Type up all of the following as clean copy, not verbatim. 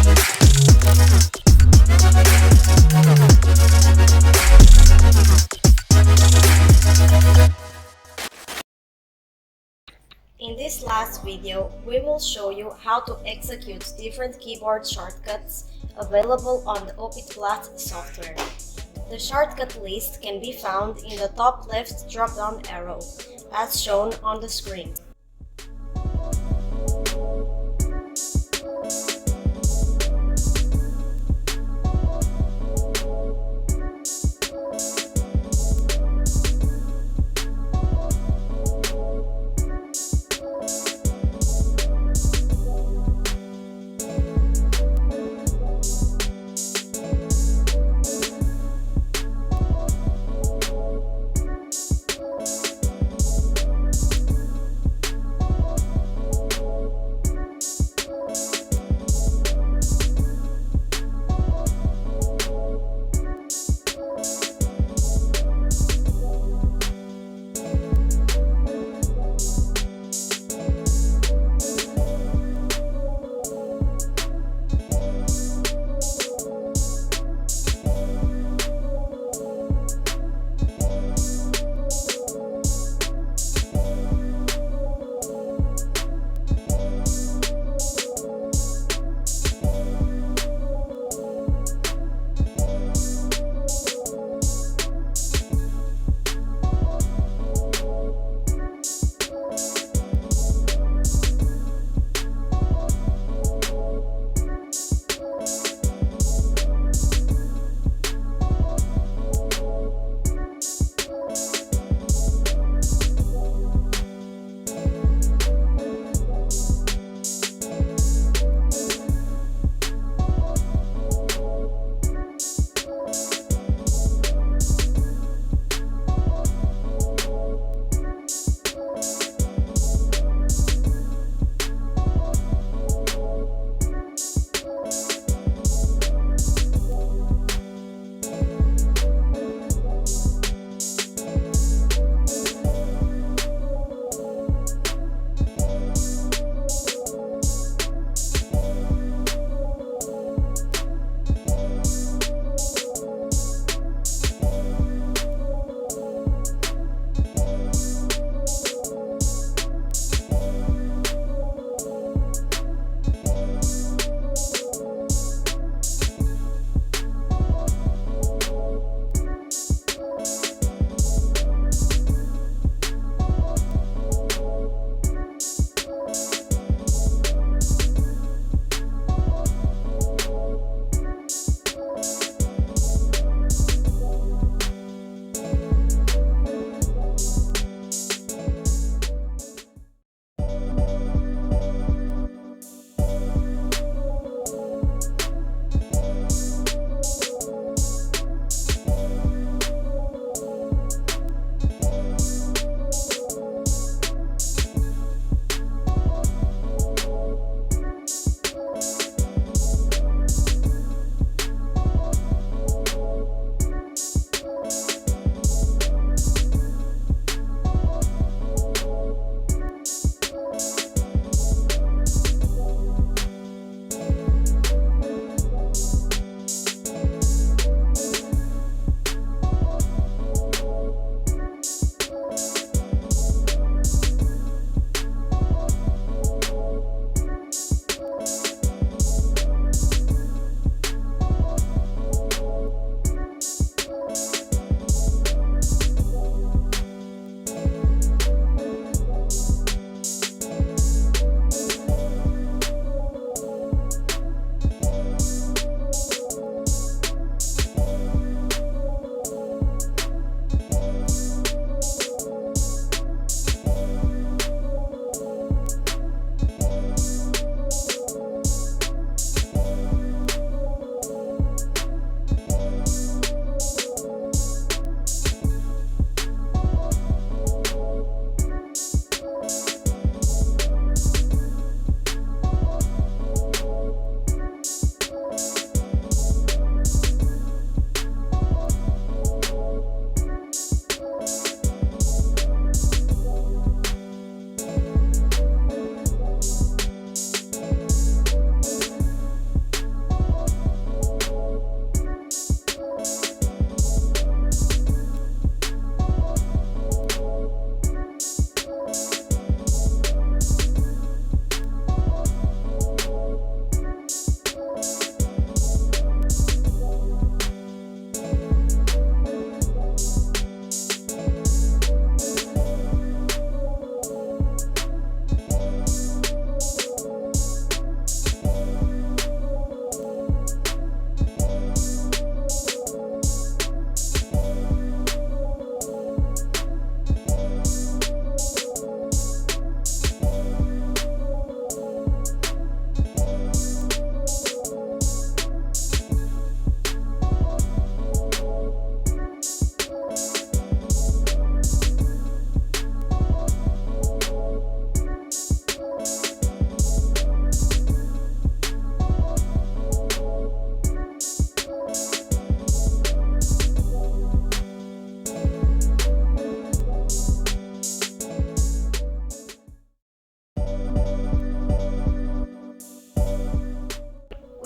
In this last video, we will show you how to execute different keyboard shortcuts available on the O-Pitblast software. The shortcut list can be found in the top left drop-down arrow, as shown on the screen.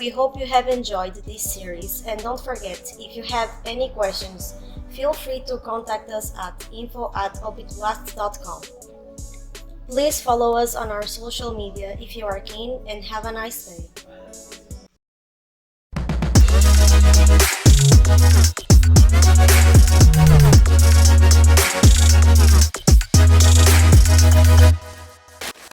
We hope you have enjoyed this series, and don't forget, if you have any questions, feel free to contact us at info@O-Pitblast.com. Please follow us on our social media if you are keen, and have a nice day.